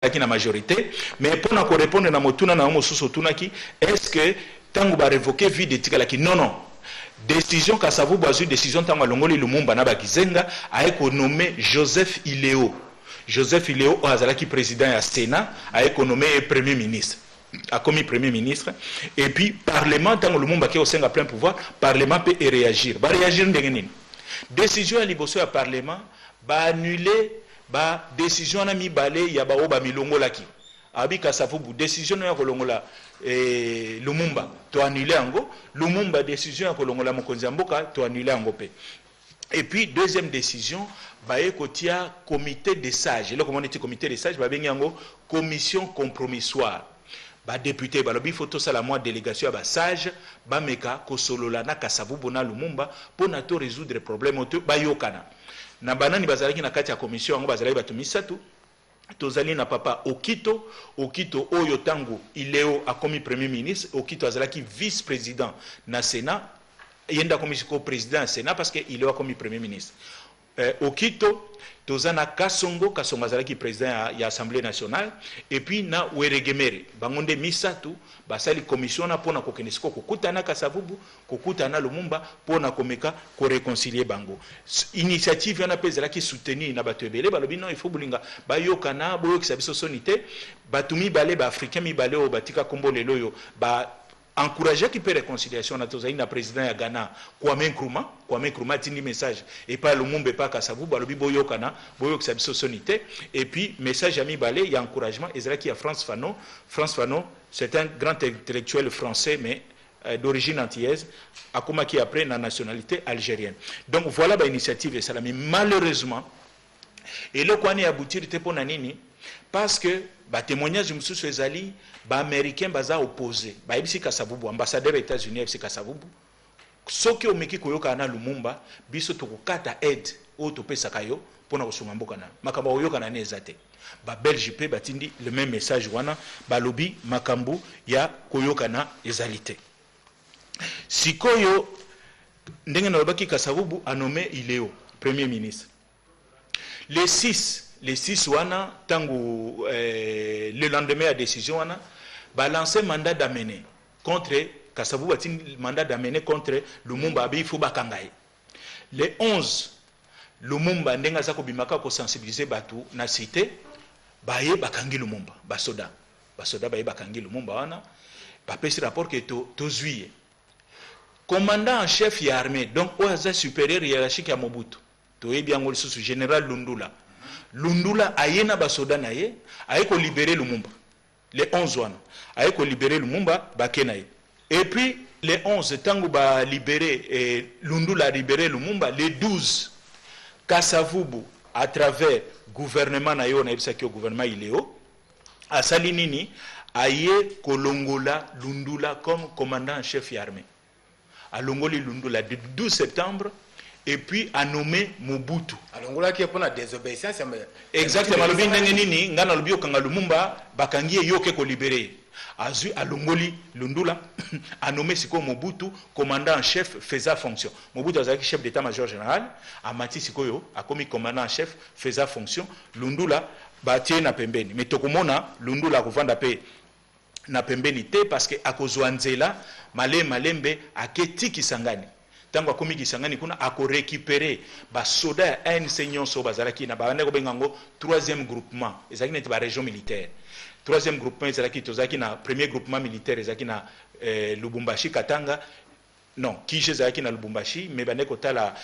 qui na majorité, mais pour nous répondre à motuna na mosusu tunaki, est-ce que tango ba révoquer vie de tikalaki? Non, non. Décision Kasavu bazu décision tango longoli Lumumba na bakizenga a nommé Joseph Iléo. Joseph Iléo azalaki président ya Sénat a nommé premier ministre. A commis premier ministre et puis parlement tango Lumumba qui au sein plein pouvoir, parlement peut réagir. Ba réagir ndenge décision à liboso ya parlement ba annuler ba décision na mibale ya ba oba milongolaki. Abi Kasavubu décision ya kolongola Lumumba to annuler ango, Lumumba décision ya kolongola mokonzi ya mboka to annuler ango pe. Et puis deuxième décision ba ekotia comité des sages. Le comment était comité des sages ba bengi ango commission compromissoire. Ba député ba lobi photo sala moi délégation ba sage ba meka ko solola na Kasavubu na Lumumba pour na to résoudre problème to ba yokana. Na banani bazalaki na kati ya commission ango bazalaki batu misatu. Tozali na papa Okito oyo tango Iléo a commis premier ministre, Okito azalaki vice-président na Sénat, yenda commission président na Sénat parce que Iléo a commis premier ministre. Okito tozana Kasongo azalaki président ya Assemblée nationale et puis na Weregemere bangonde misatu basali commission na pona kokenesiko kokutana Kasavubu kokutana Lumumba pona komeka ko réconcilier bango. Initiative yana pezalaki soutenir na bato ebele balobi non il faut bulinga bayokana boyokisa biso sonité batumi balé ba africain mi balé o batika kombo lelo yo ba encourager qui peut réconciliation na tozali na président ya Ghana Kwame Nkrumah tindi message et pas Lumumba pas Kasavubu balobi boyokana boyokisa biso sonité et puis message ami balé il y a encouragement ezalaki ya France Fanon c'est un grand intellectuel français mais d'origine antillaise qui après la nationalité algérienne. Donc voilà l'initiative de Salami. Malheureusement, et le quoi n'est abouti pour nini parce que bah témoignage monsieur Suezali bah américain baza opposé bah ibisi Kasavubu ambassadeur des États-Unis ibisi Kasavubu soki omeki koyoka na Lumumba biso tokokata aide o topesa kayo pona kosunga mboka na makamba oyoka na nezate ba Belge pe batindi le même message wana ba lobby makambu ya koyoka na ezalité. Sikoyo ndenge na lobaki Kasavubu a nommé Iléo premier ministre. Les 6 wana tango le lendemain à décision wana balancer mandat d'amener contre Kasavubu atindi mandat d'amener contre Lumumba abi faut bakangaye. Les 11 Lumumba ndenga za kobimaka ko sensibiliser batu na cité baye bakangi Lumumba basoda baye bakangi Lumumba wana bapesi rapport que to zuiye commandant en chef ya armée donc oaza supérieur hiérarchique ya Mobutu to yebi yango lisusu général Lundula ayena basoda na ye aye ko libérer Lumumba les 11 wana aye ko libérer Lumumba bakena ye et puis les 11 tango ba libérer Lundula a libéré Lumumba les 12 Kasavubu à travers gouvernement na yo na ebisaki au gouvernement Iléo asali nini aye kolongola Lundula comme commandant en chef ya armée alongoli Lundula le 12 septembre et puis a nommé Mobutu alongola qui est pour la désobéissance exactement lobi ndenge nini ngana lobi okanga Lumumba bakangi yoke ko libérer azui alongoli Lundula a nommé siko Mobutu commandant en chef faisant fonction. Mobutu azaki chef d'état-major général amati sikoyo a commis commandant en chef faisant fonction. Lundula batie na pembeni mais tokomona Lundula kovanda pe na pembeni te parce que akozwa nzela malembe aketi Kisangani tango akomi Kisangani kuna ako récupérer ba soda ya ANC nyonso bazalaki na bande ko bengango 3e groupement ezaki na ba région militaire 3e groupement ezalaki tozaki na premier groupement militaire ezaki na Lubumbashi Katanga non Kije ezalaki na Lubumbashi mais bande ko tala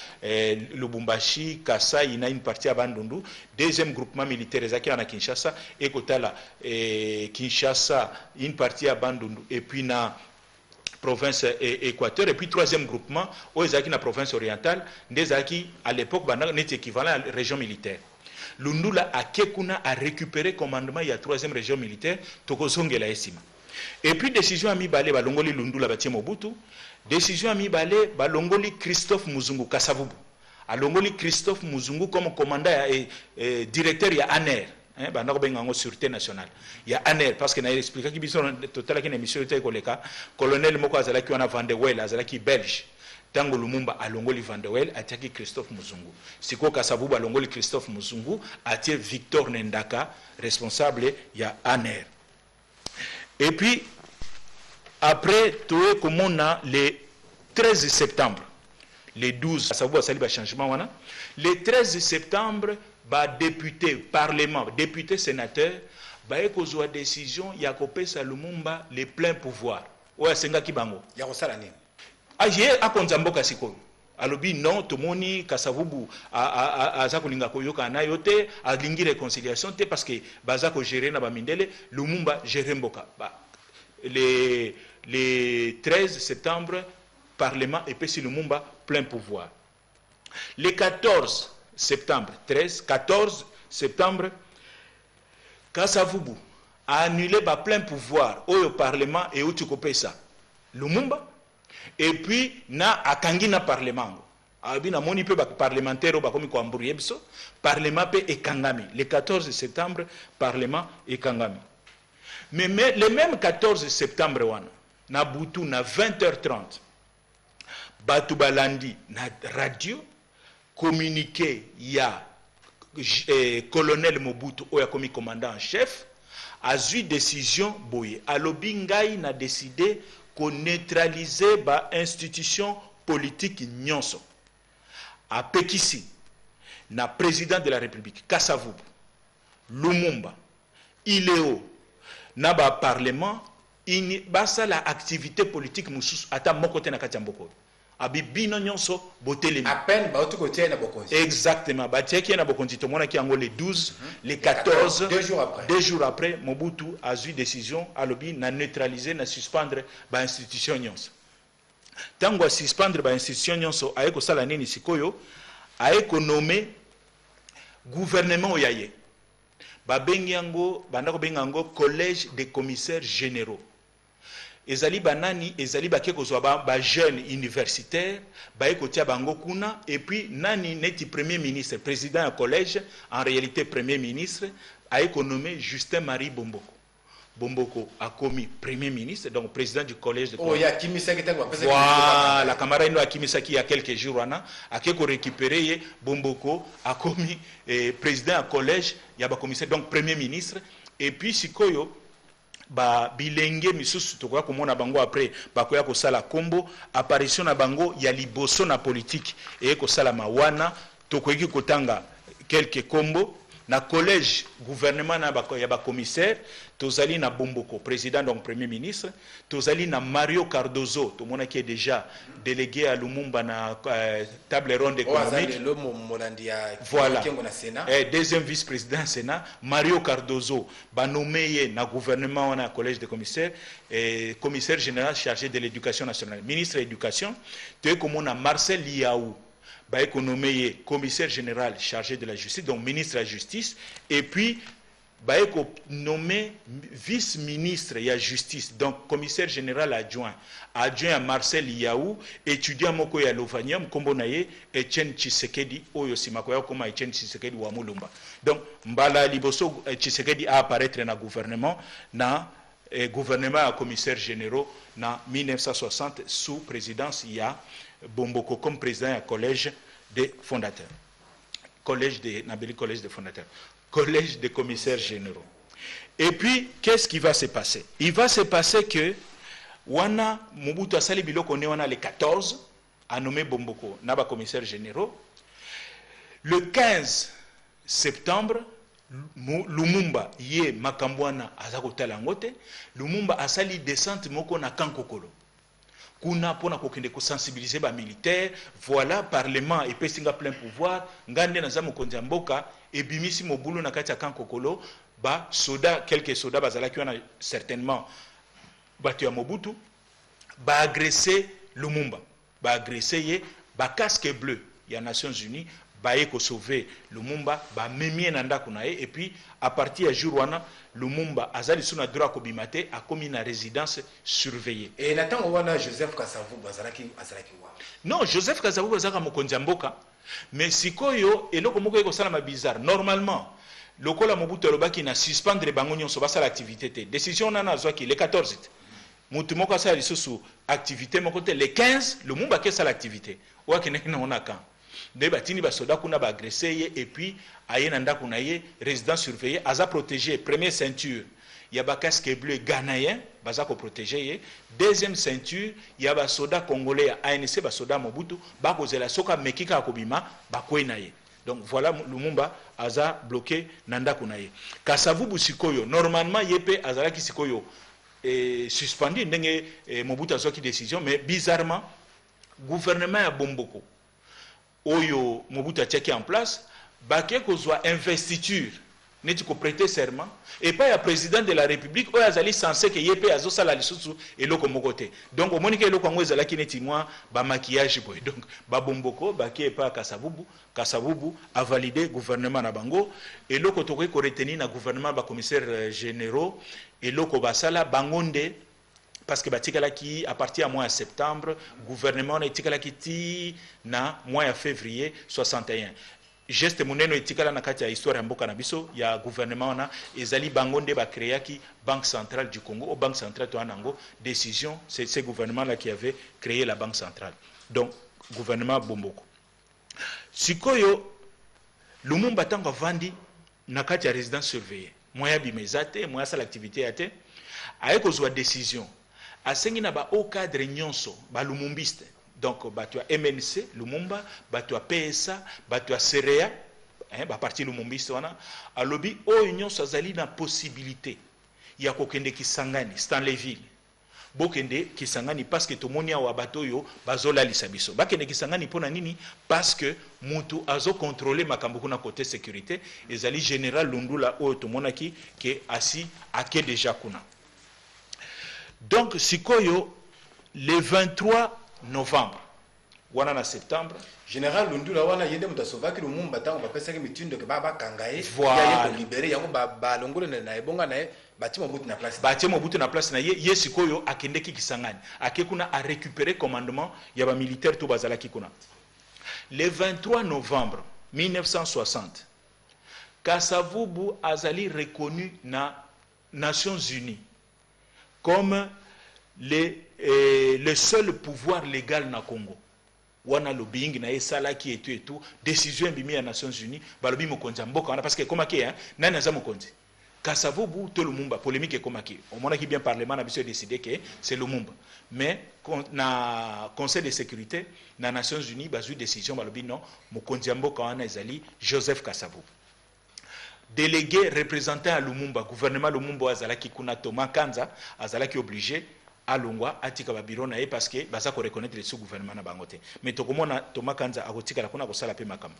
Lubumbashi Kasai na une partie à Bandundu. Deuxième groupement militaire ezalaki na Kinshasa et ko tala Kinshasa une partie à Bandundu et puis na province Équateur et puis 3e groupement au ezalaki na province orientale ndezaki à l'époque bana net équivalent à région militaire. Lundula a Kekuna a récupéré commandement il y a 3e région militaire tokozongela esima. Et puis décision ami balé balongoli Lundula batie Mobutu, décision ami balé balongoli Christophe Muzungu Kasavubu. Alongoli Christophe Muzungu comme commandant et directeur ya ANER. Bana ko benga ngo sûreté nationale. Ya ANER parce que na expliqué ki biso total ki na émission te koleka colonel moko azalaki wana Van der Wel azalaki belge. tango Lumumba alongoli Van der Wel atiaki Christophe Muzungu. Siko Kasavubu alongoli Christophe Muzungu atie Victor Nendaka responsable ya ANER. Et puis après tout comme on a le 13 septembre le 12 Kasavubu asali ba changement wana le 13 septembre ba député parlement député sénateur ba ekozwa décision ya kopesa Lumumba les pleins pouvoirs oya senga kibango ya kosala nini aye akonza mboka sikoyo alobi non tomoni Kasavubu aza kolinga koyoka na yo te alingi réconciliation te parce que baza ko gérer na bamindele Lumumba gérer mboka le 13 septembre parlement epesi Lumumba plein pouvoir. Le 14 septembre 14 septembre Kasavubu a annulé ba plein pouvoir au parlement et au tukopesa Lumumba et puis na akangi na parlement abi na moni pe ba parlementaire ba komi ko ambrouiller biso parlement pe ekangami le 14 septembre parlement ekangami mais le même 14 septembre wana na butu na 20h30 batu balandi na radio communiqué ya colonel Mobutu oya komi commandant en chef a eu décision boye alobi ngai na décidé qu'on neutraliser ba institution politique nyonso a pekisi na président de la République Kasavubu Lumumba Ileo na ba parlement ini basa la activité politique mususu ata moko te na kati ya mboko abibino nyonso botelemi à peine ba otu kotia na bokonzi exactement ba tiaki na bokonzi to mona ki yango le 12 le 14 2 jours après Mobutu a eu décision alobi na neutraliser na suspendre ba institution nyonso tango a suspendre ba institution nyonso ayeko sala nini sikoyo ayeko nommer gouvernement oyaye ba bengi yango bandako benga yango collège des commissaires généraux ezali banani ezali bakeko zo ba jeune universitaire ba ekotia bango kuna et puis nani neti premier ministre président du collège en réalité premier ministre a économé Justin Marie Bomboko. Bomboko a commis premier ministre donc président du collège de oh ya kimisaki tango voilà la camarade ndo akimisaki il y a quelques jours wana akeko récupérer Bomboko a commis président du collège ya ba commissaire donc premier ministre et puis sikoyo ba bilenge misusu tokoya komona bango après bakoya kosala kombo apparition na bango ya liboso na politique et kosala mawana tokoyiki kotanga quelques kombo na collège gouvernement na ya ba commissaire tozali na Bomboko président donc premier ministre tozali na Mario Cardozo to mona qui est déjà délégué à Lumumba na table ronde économique voilà deuxième vice-président Sénat Mario Cardozo ba nommé na gouvernement na collège de commissaires et commissaire général chargé de l'éducation nationale ministre de l'éducation to comme on a Marcel Liaou ba économé commissaire général chargé de la justice donc ministre de la justice et puis ba nommé vice-ministre de la justice donc commissaire général adjoint à Marcel Yaou étudiant moko ya Lovanium kombo naye Etienne Tshisekedi oyo simako ya koma Etienne Tshisekedi wa Mulumba donc mbala liboso Tshisekedi a apparaître na gouvernement gouvernement à commissaire généraux na 1960 sous présidence ya Bomboko comme président du collège des fondateurs. Collège des fondateurs. Collège des commissaires généraux. Et puis, qu'est-ce qui va se passer? Il va se passer que wana Mobutu asali biloko ne wana le 14 a nommé Bomboko naba commissaires généraux. Le 15 septembre Lumumba ye makambwana azakotala ngote Lumumba asali descente moko na Kankokolo. Kuna pona kokende ko sensibiliser ba militaire voilà parlement et pesinga plein pouvoir ngande na zamu konza mboka et bimisi mobulu na kati ya Kankokolo ba soda quelques soda bazalaki wana certainement batu ya Mobutu ba agresser Lumumba ba agresser ye ba casque bleu ya Nations Unies ba eko sauver Lumumba ba memie na ndako na ye et puis à partir ya jour wana Lumumba azali suna droit ko bimate a commis na résidence surveillée et natango wana Joseph Kasavubu azalaki wa non Joseph Kasavubu azaka mokonzi mboka mais sikoyo eloko moko eko sala ma bizarre normalement lokola Mobutu alobaki na suspendre bango nyonso basala activité te décision nana azwaki le 14 mutu moko asala lisusu activité moko te le 15 Lumumba akesala activité oyo akendeki nango na camp nde batindi basoda kuna baagresse ye et puis aye na ndako na ye résidence surveillé aza protégé première ceinture ya bacasque bleu ghanéen baza koprotege ye deuxième ceinture ya basoda congolais ya ANC basoda Mobutu bakozela soki ameki kaka kobima bakwei na ye. Donc voilà Lumumba aza bloqué na ndako na ye. Kasavubu sikoyo normalement ye pe azalaki sikoyo suspendu ndenge Mobutu azwaki décision mais bizarrement gouvernement ya Bomboko oyo Mobutu atiaki en place bake kozwa investiture neti ko prêter serment et pas ya président de la république oyo azali censé que ye pe azosala lisusu eloko moko te. Donc omoni ke eloko yango ezalaki neti mwa ba maquillage boy. Donc ba Bomboko bake pa Kasavubu a validé gouvernement na bango eloko tokoki ko retenir na gouvernement ba commissaires généraux eloko basala bangonde parce que batikalaki à partir du mois de septembre gouvernement na etikalaki ti na mois de février 61 geste moneno etikala na kati ya histoire ya mboka na biso ya gouvernement na ezali bangonde ba créaki Banque centrale du Congo au Banque centrale to anango décision c'est ce gouvernement là qui avait créé la Banque centrale. Donc gouvernement Bomboko sikoyo Lumumba tango vandi na kati ya résidence surveillée moya bimezate moya sa l'activité yate aye kozwa décision asengi na ba au cadre nyonso ba lumumbiste donc bato ya MNC Lumumba bato ya PSA bato ya CREA ba parti lumumbiste wana alobi oyo nyonso azali na possibilité ya kokende Kisangani Stanleyville bokende Kisangani parce que tomoni awa bato yo bazolalisa biso bakende Kisangani pona nini parce que mutu azo contrôler makambo kuna côté sécurité ezali général Lundula oyo tomonaki ke asi ake déjà kuna. Donc sikoyo le 23 novembre wana na septembre général Lundula wana yende mutasovaki Lumumba tango bapesaki mitindo ke baba kangaye voilà. Ya ko libérer yango ba longolo na ebonga na bati Mobutu na place bati Mobutu na place na ye sikoyo akendeki Kisangani akekuna a récupérer commandement ya ba militaire to bazalaki kuna. Le 23 novembre 1960 Kasavubu azali reconnu na Nations Unies comme le seul pouvoir légal na Congo. Wana lobbying na esalaki et tout décision bimi ya Nations Unies balobi mokonzi mboka wana parce que komaki nani aza mokonzi Kasavubu to Lumumba polémique komaki omona ki bien parlement na biso décidé que c'est Lumumba mais na conseil de sécurité na Nations Unies bazui décision balobi non mokonzi mboka wana ezali Joseph Kasavubu. Délégué représentant à Lumumba gouvernement Lumumba azalaki kuna Thomas Kanza azalaki obligé à Longwa atika ba bureau na ye parce que baza ko reconnaître le sous-gouvernement na bangote mais tokomona Thomas Kanza akotika la kuna ko sala pe makam.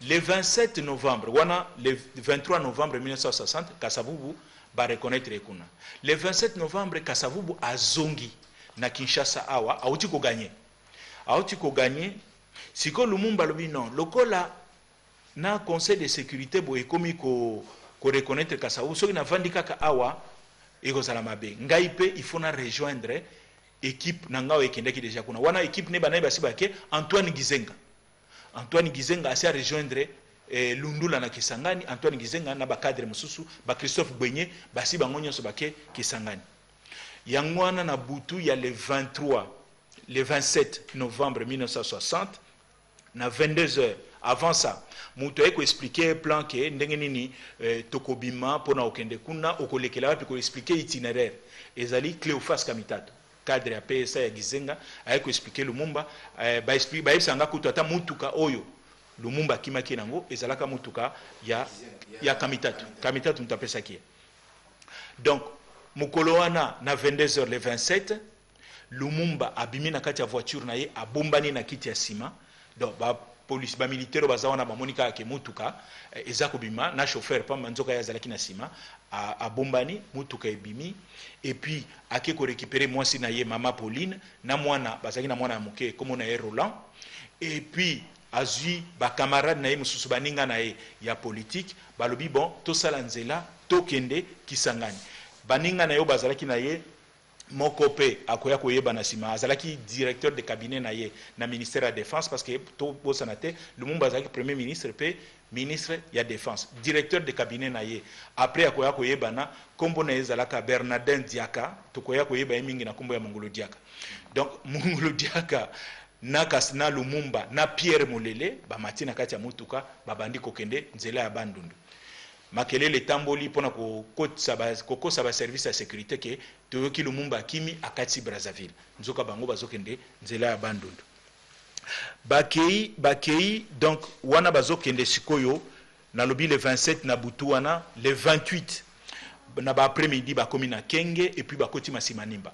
Le 27 novembre wana le 23 novembre 1960 Kasavubu ba reconnaître kuna. Le 27 novembre Kasavubu azongi na Kinshasa awa auti ko gagner siko Lumumba lobi non lokola na conseil de sécurité bo ekomi ko reconnaître Kasavubu soki na vandi kaka awa eko sala mabe ngai pe il faut na rejoindre équipe na ngao ekendeki déjà kuna wana équipe ne banayi basiba ke Antoine Gizenga asi a rejoindre Lundula na Kisangani Antoine Gizenga na ba cadre mususu ba Christophe Gbenye basi bango nyonso bake Kisangani yango wana na butu ya le 27 novembre 1960 na 22h avant ça mutu eko expliquer plan ke ndenge nini tokobima pona okende kuna okolekela wapi ko expliquer itinéraire ezali Cléophas Kamitato cadre ya PSA ya Gizenga ayeko expliquer Lumumba ba expliquer ba isanga kutu ata mutuka oyo Lumumba kimaki nango ezalaka mutuka ya Kamitato mutapesa kia. Donc mukolo wana na 22h le 27 Lumumba abimi na kati ya voiture na ye abombani na kiti ya sima donc ba police ba militaire bazawana ba monika ke mutuka ezako bima na chauffeur pa manzoka ya zalaki na sima a bombani mutuka ebimi et puis akeko récupérer mwasi na ye mama Pauline na mwana bazaki na mwana ya moke comme na ye Roland et puis azui ba camarade na ye mususu baninga na ye ya politique balobi bon to sala nzela to kende Kisangani baninga na yo bazalaki na ye Mokope akoya koyeba na sima azalaki directeur de cabinet na ye na ministère de la défense parce que to bosanate Lumumba azalaki premier ministre pe ministre ya défense directeur de cabinet na ye après akoya koyebana kombo na ezalaka Bernardin Diaka tokoya koyeba ye mingi na kombo ya Mongolo Diaka donc Mongolo Diaka na Kasina Lumumba na Pierre Mulele bamati na kati ya mutuka babandi kokende nzela ya Bandundu makelele tamboli pona kokosa ba service ya sécurité ke toyoki Lumumba kimi akati Brazzaville nzoka bango bazokende nzela ya Bandundu bakei donc wana bazokende sikoyo na lobi le 27 na butu wana le 28 na ba après-midi bakomi na Kenge et puis bakoti Masimanimba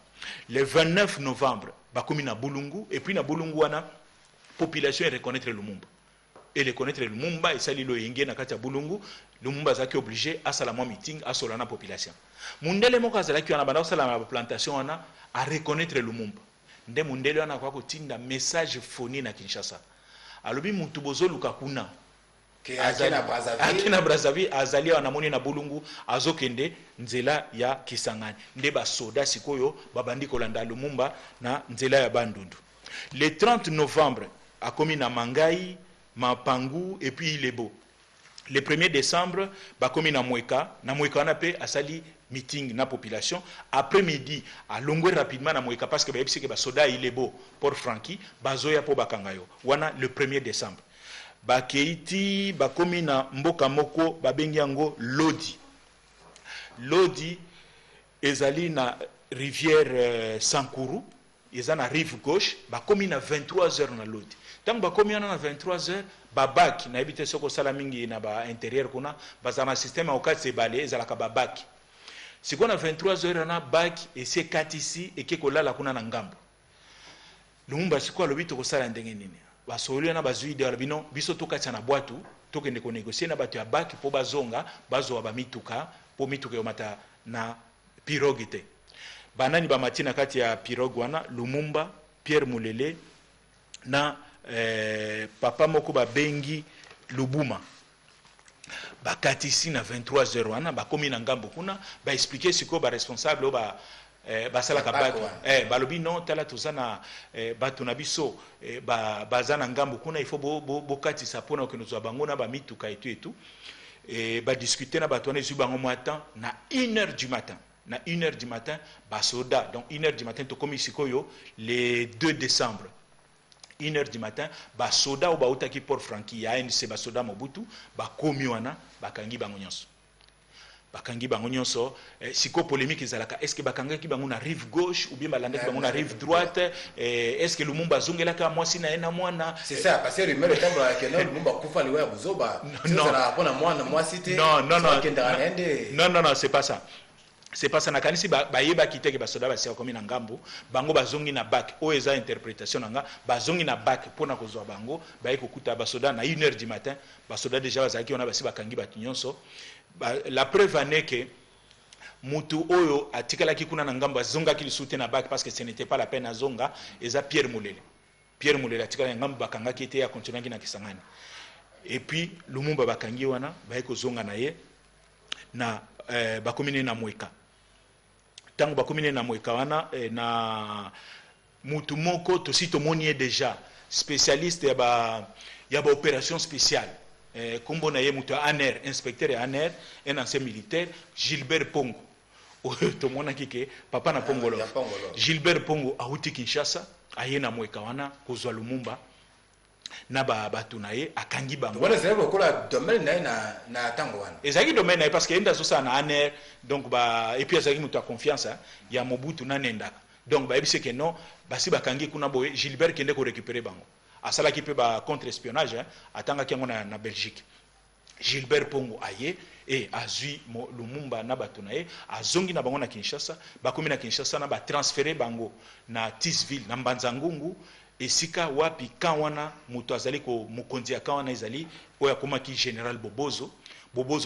le 29 novembre bakomi na Bulungu et puis na Bulungu wana population reconnaître Lumumba et reconnaître Lumumba et sali lo yenge na kati ya Bulungu Lumumba zaki obligé à sala meeting à solana population mundele moko azalaki wana banda sala na plantation wana à reconnaître Lumumba nde mundele wana kwa kotinda message phone na Kinshasa alobi mutu bozoluka kuna akina Brazzaville azali wana moni na Bulungu azokende nzela ya Kisangani nde ba soda sikoyo babandi kolanda Lumumba na nzela ya Bandundu le 30 novembre akomi na Mangai Mapangu et puis Ilebo le 1er décembre bakomi na Mweka wana pe asali meeting na population après-midi a longwe rapidement na Mweka parce que ba yebisi ke ba soda Ilebo Port Franki bazoya po bakangayo wana le 1er décembre bakeiti bakomi na mboka moko babengi yango Lodi ezali na rivière Sankuru ezana rive gauche bakomi na 23h na Lodi tant bakomi na 23h babaki na ebite soko sala mingi na ba intérieur kuna bazana système okatse balé ezalaka babaki siko na 23h na baki ese katisi ekekolala kuna na ngambo Lumumba siko alobi to kosala ndenge nini basoli na bazui de albino biso tokatsa na bwatu tokende ko négocier na bato ya baki po bazonga bazo ba mituka po mituka yomata na pirogue te banani ba matina kati ya pirogue wana Lumumba Pierre Mulele na papa moko babengi Lubuma bakatisi na 23h wana bakomi na ngambo kuna ba expliquer siko ba responsable ba basalaka bato balobi non tala tozana bato na biso bazana ngambo kuna il faut bokatisa pona ke nozwa bango na ba mituka etu ba discuter na bato na ezu bango matin na 1h du matin na 1h du matin basoda donc 1h du matin to komi sikoyo le 2 décembre 1h du matin basoda ou bautaki Port Franki ya ANC basoda Mobutu bakomi wana bakangi bango nyonso siko polémique ezalaka est-ce que bakangaki bango na rive gauche ou bien balandaki bango na rive droite est-ce que Lumumba zongelaka mwasi na ena mwana c'est ça parce que rumeur etambo que non Lumumba kufa liwe ya buzoba ça na pona mwana mwasi te non c'est pas ça. C'est pas ça na kanisi bayeba kiteke basoda basia komi na ngambo bango bazongi na bac o eza interprétation nga bazongi na bac pona kozwa bango baye kokuta basoda na 1h du matin basoda déjà bazaki ona basi bakangi batu nyonso la preuve en est que mutu oyo atikalaki kuna na ngambo azongaki lisute na bac parce que ce n'était pas la peine azonga eza Pierre Mulele atikala na ngambo bakangaki ete ya continuer na Kisangani et puis Lumumba bakangi wana baye kozonga na ye na bakomine na Mweka tango bakomine na Mweka wana na mutu moko tosi tomoni déjà spécialiste ya ba opération spéciale kombo na ye mutu ANR inspecteur ya ANR un ancien militaire Gilbert Pongo to mona kike papa na Pongolo Gilbert Pongo auti Kinshasa aye na Mweka wana kozwa Lumumba na batu na ye akangi bango wala zero kola domaine na tango wana ezaki domaine na parce que enda sosa na ANR donc et puis ezaki mutu a confiance ya Mobutu na nenda donc ebise que non basi bakangi kuna boye Gilbert kende ko récupérer bango asala ki pe ba contre espionnage atanga kiango na Belgique Gilbert Pongo aye et azui Lumumba na batu na ye azongi na bango na Kinshasa bakomi na Kinshasa na ba transférer bango na Tisville na Mbanzangungu esika wapi kawana mutu azali ko mukonzi ya kawana ezali oya komaki général Bobozo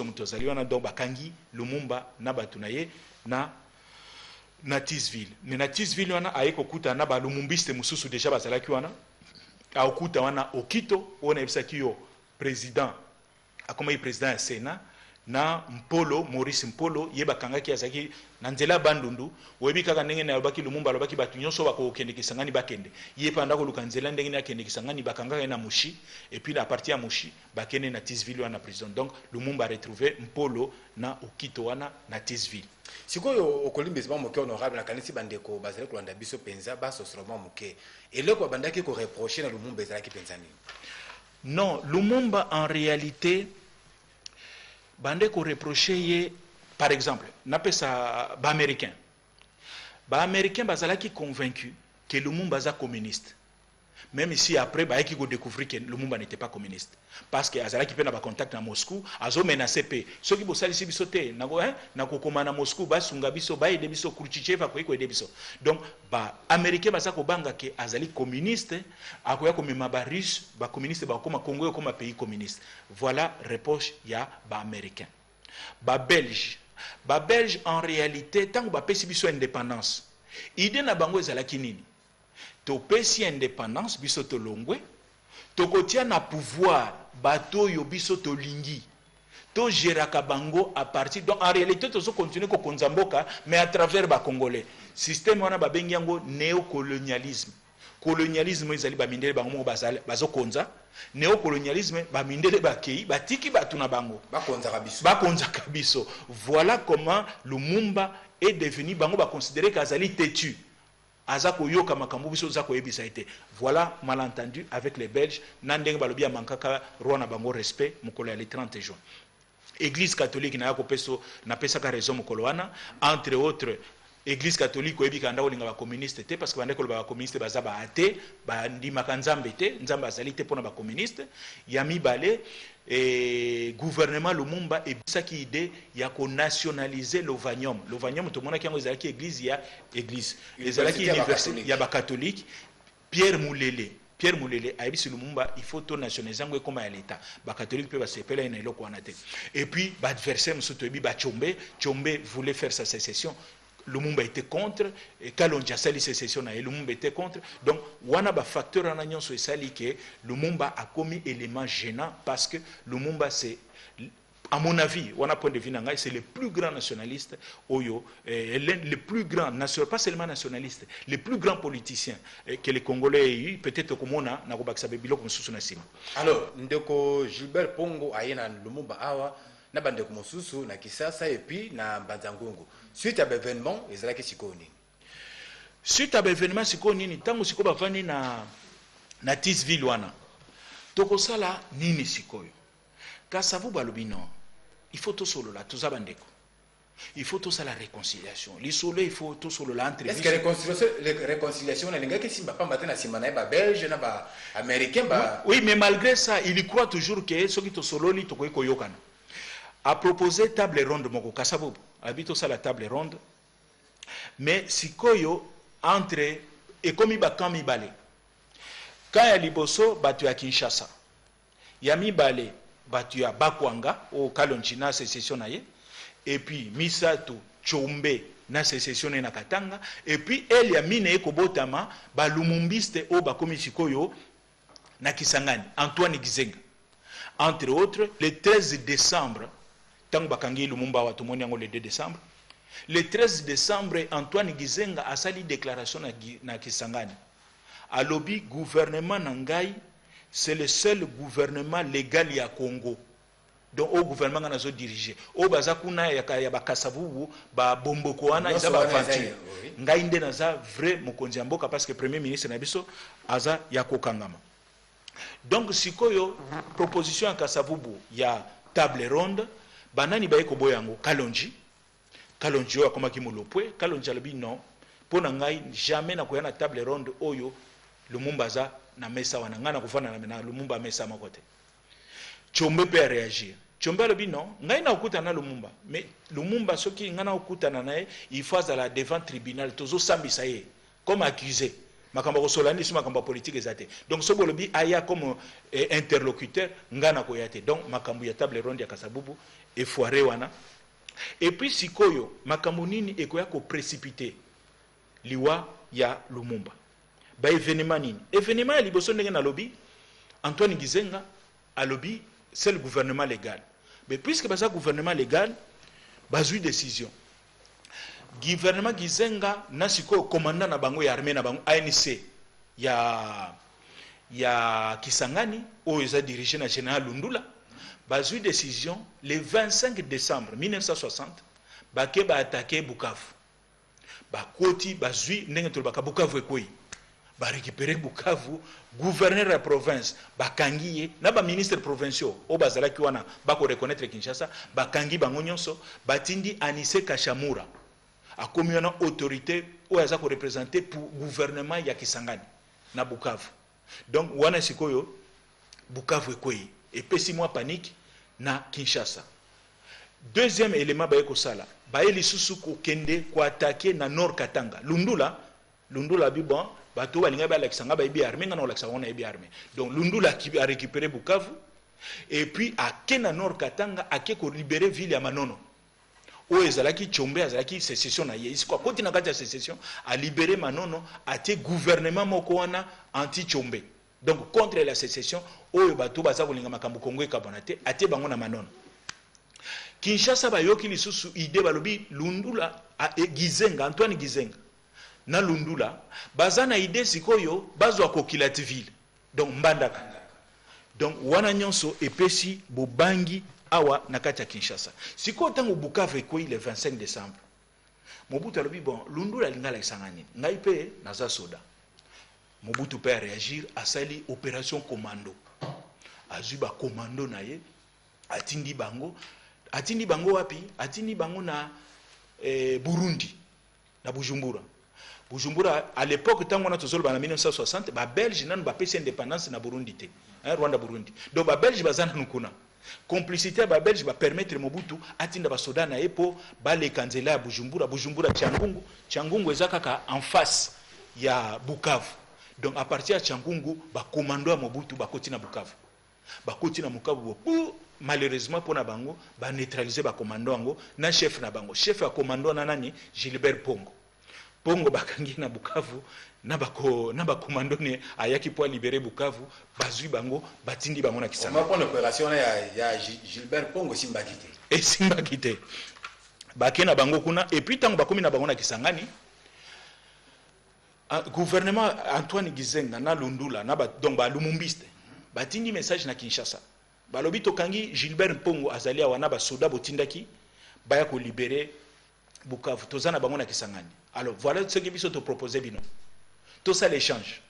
mutu azali wana donc bakangi Lumumba na batu na ye na Tisville mais na Tisville wana aye kokuta na ba lumumbiste mususu déjà bazalaki wana akuta wana okito ona ebisaki yo président akomaki président ya Sénat na Mpolo Maurice Mpolo ye bakangaki azaki na nzela bandundu oyebi kaka ndenge na alobaki Lumumba alobaki batu nyonso bakokende Kisangani bakende ye panda koluka nzela ndenge na kende Kisangani bakangaka na Mushi et puis à partir ya Mushi bakende na Tisville wana prison. Donc Lumumba a retrouvé Mpolo na Okito wana na Tisville. Sikoyo okolimbisima moke honorable na kanisi bandeko bazali kolanda biso penza baso seulement moke eloko bandaki ko reprocher na Lumumba ezalaki penzani. Non, Lumumba en réalité bandeko reprocher ye par exemple napesa ba américain bazalaki convaincu que Lumumba est communiste. Même si après bah qui découvrir que Lumumba n'était pas communiste parce que azalaki pe na ba contact na Moscou azo menacé pe ceux qui bosali si bisoté na ko na ko komana Moscou ba sunga biso ba ede biso Khrushchev ko ede biso. Donc ba américain baza ko banga ke azali communiste akoya ko mema ba russe ba communiste ba koma Congo comme pays communiste. Voilà reproche ya ba américain. Ba belge en réalité tant ba pesi biso indépendance idée na bango ezalaki nini topesi indépendance biso tolongwe tokotia na pouvoir bato yo biso tolingi to geraka bango à partir donc en réalité tozo continuer ko konzamboka mais à travers ba congolais système wana babengi yango néocolonialisme. Colonialisme ezali ba mindele bango mo bazo konza néocolonialisme ba mindele bakei batiki batu na bango bakonza kabiso. Voilà comment Lumumba est devenu bango ba considérer qu'azali têtu. Voilà malentendu avec les Belges. Nandeng balobia mankaka roi bango respect mukolo ya le 30 juin. Église catholique na yako peso na pesa ka raison mukolo wana entre autres Église catholique oyebi kanda olinga ba communiste te parce que bandeko ba communiste baza ba athée ba ndimaka nzambe te nzambe azali te pona ba communiste ya mibale et gouvernement Lumumba et bisaki idée ya ko nationaliser l'ovanium to mona kiango ezalaki église ya église ezalaki université ya ba catholique Pierre Moulele a dit Lumumba il faut tout nationaliser comme à l'état ba catholique peut se peler na eloko wana te et puis ba adversaire musuto ebi ba Tshombe voulait faire sa sécession. Lumumba était contre et Kalonji a sali sécession et Lumumba était contre. Donc wana ba facteur en agnon so sali que Lumumba a commis élément gênant parce que Lumumba c'est à mon avis, wana point de vue nanga c'est le plus grand nationaliste oyo le plus grand pas seulement nationaliste, le plus grand politicien que les Congolais aient eu peut-être comme on a na ko bakisa bebilo comme sous na sima. Alors ndeko Gilbert Pongo ayena Lumumba awa na bandeko mosusu na Kisasa et puis na Banzangongo. Suite à l'événement, ils allaient sikoni. Suite à l'événement sikoni ni tango siko bavani na Tisville wana. Toko sala nini sikoyo. Kasavu balobino. Il faut tout solo la tous bandeko. Il faut tout ça la réconciliation. Les solo il faut tout solo la entre. Est-ce que réconciliation na ngaki simba pa matena simana ba belge na ba américain ba. Oui, mais malgré ça, il y croit toujours que ceux qui to solo li to ko yokana. A proposé table ronde moko Kasavubu habito ça la table ronde mais sikoyo entre et comme bakami balé quand ya liboso batu ya Kinshasa ya mibale batu ya Bakwanga au Kalonji na sécession na ye et puis Misato Tshombe na sécession na Katanga et puis el ya mine ekobotama ba lumumbiste o bakomi sikoyo na Kisangani Antoine Gizenga entre autres le 13 décembre tant bakangi Lumumba wa tumoni yango le 2 décembre. Le 13 décembre, Antoine Gizenga a sali déclaration na Kisangani. A lobby gouvernement Nangai, c'est le seul gouvernement légal ya Congo. Donc au gouvernement nga nazo diriger. O bazakuna ya bakasavubu ba bomboko wana isa ba aventure. Ngai nde naza vrai mokonzi ya mboka parce que premier ministre na biso aza ya kokangama. Donc sikoyo proposition ya Kasavubu ya table ronde banani baye ko boyango Kalonji oyo akomaki molopwe Kalonji alobi non pona ngai jamais na koya na table ronde oyo Lumumba za na mesa wana ngana kufana na Lumumba mesa makote. Tshombe pe réagir. Tshombe alobi non ngai na okuta na Lumumba mais Lumumba soki ngana okuta na nae il faut à la devant tribunal tozo sambisa ye comme accusé makambo kosolani sur makambo politique ezate. Donc so bolobi aya comme interlocuteur ngana koyate. Donc makambo ya table ronde ya Kasavubu et foiré wana. Et puis sikoyo makambo nini ekoya ko précipiter liwa ya Lumumba. Ba événement nini? Événement ya liboso ndenge na lobby Antoine Gizenga a lobby c'est le gouvernement légal. mais puisque baza gouvernement légal bazui décision gouvernement Gizenga na siko commandant na bango ya armée na bango ANC ya Kisangani oyo eza dirigé na général Lundula bazui décision le 25 décembre 1960 bake ba attaquer Bukavu bakoti bazui ndenge tolobaka Bukavu ekoi ba récupérer Bukavu gouverneur de la province bakangi ye na ba ministre provinciaux o bazalaki wana bako reconnaître Kinshasa bakangi bango nyonso batindi Anissé Kashamura akomi wana autorité oyo aza ko représenter pour gouvernement ya Kisangani na Bukavu. Donc wana sikoyo Bukavu ekoi epesi mwa panique na Kinshasa. Deuxième élément ba ekosala ba elisusu ko kende ko attaquer na Nord Katanga Lundula bi bon bato balinga ba Alexanga ba ibi armée ngana Alexanga na ibi armée. Donc Lundula qui a récupéré Bukavu et puis à Kena Nord Katanga a ko libérer ville ya Manono. O ezalaki Tchombe azalaki sécession na ye isko koti na kati ya sécession a libéré Manono a te gouvernement moko wana anti Tchombe. Donc contre la sécession oyo bato baza kolinga makambo Kongo ekabonate ate bango na Manono. Kinshasa bayoki lisusu idée balobi Lundula a Gizenga Antoine Gizenga na Lundula baza na idée sikoyo bazwa kokilati ville donc Mbandaka. Donc wana nyonso epesi bobangi awa na kati ya Kinshasa. Siko tango Bukavu ekoi le 25 décembre. Mobutu alobi bon Lundula lingala isangani. Ngai pe naza soda. Mobutu peut réagir à sali opération commando. Azuba commando na ye atindi bango wapi? Atindi bango na Burundi na Bujumbura. Bujumbura à l'époque tango na tozolo ba na 1960 ba Belge nanu ba pesi indépendance na Burundi te. Rwanda Burundi. Donc ba Belge bazana nukuna. Complicité ba Belge ba permettre Mobutu atinda ba soda na epo ba le kanzela Bujumbura Changungu ezakaka en face ya Bukavu. Donc à partir de Changungu ba commando Mobutu ba koti na Bukavu. Ba koti na Bukavu pour malheureusement pour na bango ba neutraliser ba commando ngo na chef na bango. Chef ya commando na nani Gilbert Pongo bakangi na Bukavu na ba commando ne ayaki pour libérer Bukavu bazui bango batindi bango na Kisangani. Pour l'opération ya Gilbert Pongo simbakite. Et simbakite. Bakena bango kuna et puis tango bakomi na bango na Kisangani gouvernement Antoine Gizenga na Lundula na donc ba lumumbiste batindi message na Kinshasa. Balobi tokangi Gilbert Pongo azalia wana ba soda botindaki baya ko libérer Bukavu tozana bango na Kisangani. Alors voilà ce que biso te proposer bino. Tout ça l'échange.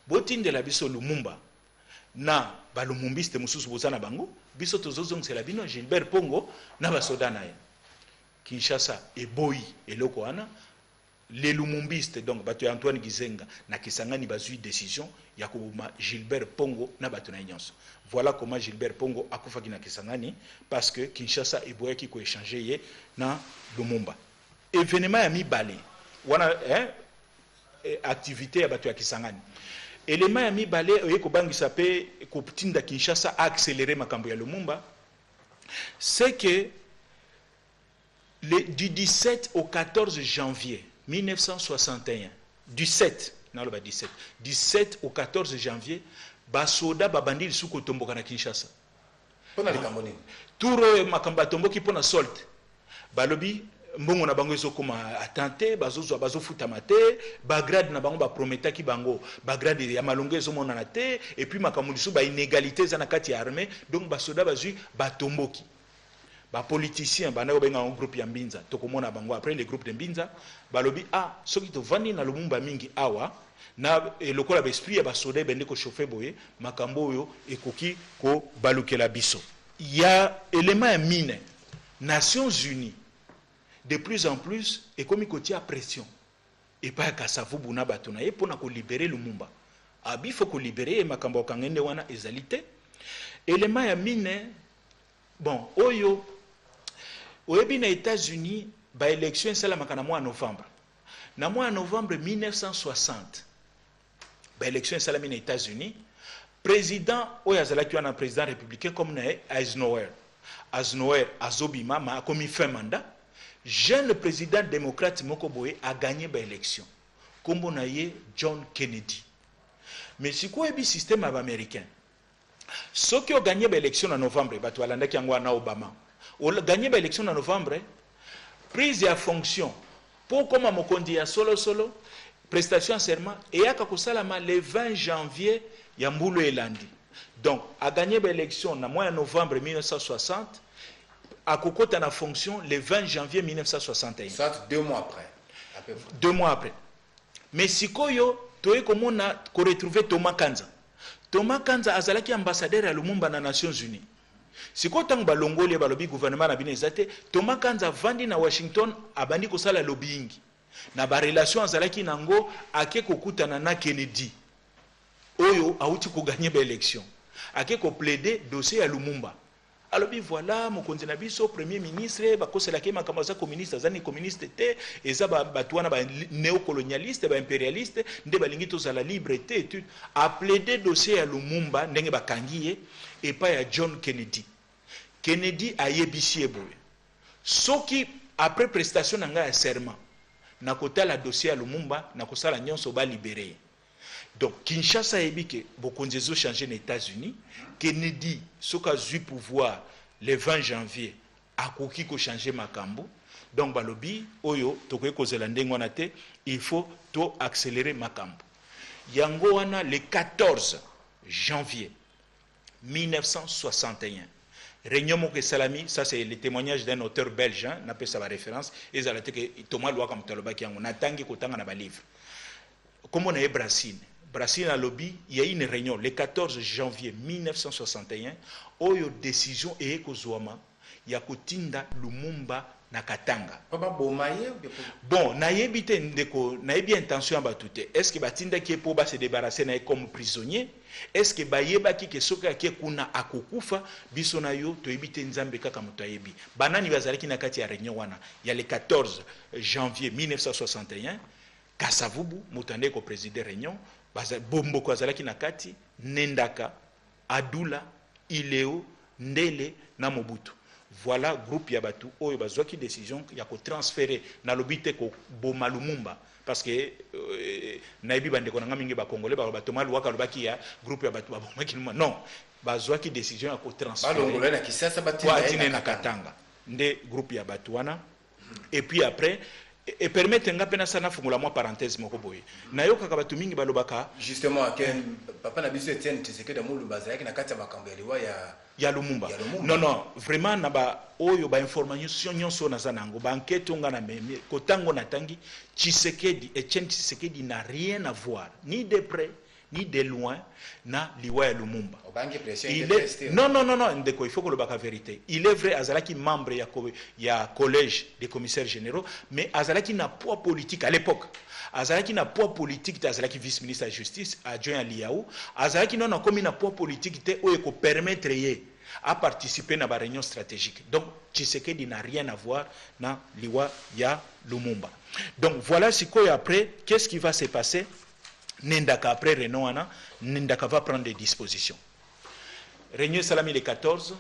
Botinde la biso Lumumba na ba lumumbiste mususu bozana bango biso tozozong c'est la bino Gilbert Pongo na ba soda na ye. Kinshasa eboyi eloko wana les lumumbistes donc bato Antoine Gizenga na Kisangani bazui décision ya kubuma Gilbert Pongo na bato na nyonso. Voilà comment Gilbert Pongo akufaki na Kisangani parce que Kinshasa eboyaki ko échanger ye na Lumumba. Événement ya mibale wana activité ya bato ya Kisangani. Élément ya mibale oyeko bangisa pe ko tinda Kinshasa accélérer makambo ya Lumumba c'est que du 17 au 14 janvier 1961 17 au 14 janvier basoda babandi lisuko tomboka na Kinshasa pona likamoni tour makamba tomboki pona solte balobi mbongo na bango ezokoma attenté bazofuta mate bagrade na bango baprometaki bango bagrade ya malongo ezomona na te et puis makambo lisu ba inégalité za na kati ya armée donc basoda bazui batomboki ba politicien bana benga un groupe ya Mbinza tokomona bango après les groupes de Mbinza balobi soki to vandi na Lumumba mingi awa na lokola ba esprit ya basoda bende ko chauffer boye makambo oyo ekoki ko balukela biso ya élément ya mine Nations Unies de plus en plus et comme il pression et pas qu'à savubu na bato na ye pona ko libérer Lumumba abi faut ko libérer makambo kangende wana ezalité élément ya mine bon oyo oyebi na États-Unis ba élection salamaka na mois novembre 1960 ba élection salami na États-Unis président oyo azalaki wana président républicain comme na Eisenhower azobima ma komi fin mandat jeune président démocrate moko boye a gagné ba élection kombo na ye John Kennedy mais si quoi ebi système américain Ceux qui ont gagné l'élection en novembre, Obama, ont gagné l'élection en novembre, prise de fonction, pour comme Mokondi a solo, prestation en serment, et à Kakosalama le 20 janvier, Yamboulou Elandi. Donc, a gagné l'élection en mois de novembre 1960, à Kokota en fonction le 20 janvier 1961. Soit 2 mois après. 2 mois après. Mais si Koyo, tu es comme on a retrouvé Thomas Kanza. Thomas Kanza azalaki ambassadeur à Lumumba na Nations Unies. Si ko tang balongoli balobi gouvernement na binezate, Thomas Kanza vandi na Washington abandi ko sala lobbying. Na ba relation azalaki nango ake kokutana na Kennedy. Oyo auti ko gagner ba élection. Ake ko plaider dossier à Lumumba. Alobi voilà mokonzi na biso premier ministre bakosela ke makambo za communiste azani communiste te eza batwana ba néocolonialiste ba impérialiste nde balingi tozala libre te étude a plaider dossier ya Lumumba ndenge bakangiye et pas ya John Kennedy. Kennedy a yebisi eboye soki après prestation na nga ya serment na kotala dossier ya Lumumba na kosala nyonso ba libérer. Donc Kinshasa yebi ke bokonzi zo changer les États-Unis. Kennedy soka zui pouvoir le 20 janvier akoki ko changer makambo. Donc balobi oyo tokoki kozela ndengo na te, il faut to accélérer makambo. Yango wana le 14 janvier 1961. Réunion Moke Salami, ça c'est le témoignage d'un auteur belge, hein, n'a pas sa référence, et ça Thomas Loaka Mutaloba qui a tangi kotanga na ba livre. Comme on est Brassine. Brassine à lobby, il y a une réunion le 14 janvier 1961, où il y a une décision et kozwama, il y a kotinda Lumumba na Katanga. Bon, nayebi te ndeko, nayebi intention ba tout. Est-ce que batinda qui est pour se débarrasser na comme prisonnier? Est-ce que bayeba ki ke soka ki kuna akokufa biso na yo to ebite nzambe kaka muto ayebi. Banani bazalaki na kati ya réunion wana. Il y a le 14 janvier 1961, Kasavubu mutande ko présider réunion. Bomboko azalaki na kati, Nendaka, Adula, Ileo, Ndele, na Mobutu. Voilà groupe ya batu oyo bazwaki décision ya ko transférer na lobite ko boma Lumumba parce que naibi bande ko nga mingi ba congolais ba batoma luaka lobaki ya groupe ya batu ba boma kinuma non bazwaki décision ya ko transférer balongolais na Kisasa batina na Katanga nde groupe ya batu wana et puis après et permettre nga pena sana fungula moi parenthèse moko boye nayoka ka batu mingi balobaka justement ken papa na biso Etienne Tshisekedi Mulumba zaki na kati ya makambo ya liwa ya Lumumba. Non, vraiment na ba oyo ba information nyonso na zanango ba enquête nga na meme kotango na tangi Tshisekedi Etienne Tshisekedi n'a rien à voir ni de près ni de loin na liwa ya Lumumba. Non, ndeko il faut que le baka vérité. Il est vrai azalaki membre ya collège des commissaires généraux mais azalaki na poids politique à l'époque. Azalaki na poids politique azalaki vice-ministre de la justice adjoint à Liaou. Azalaki non comme na poids politique te oyo ko permettre à participer à la réunion stratégique. Donc Tshisekedi n'a rien à voir na liwa ya Lumumba. Donc voilà ce qu'on après qu'est-ce qui va se passer? Nendaka après Renoana, Nendaka va prendre des dispositions. Réunion Salami le 14,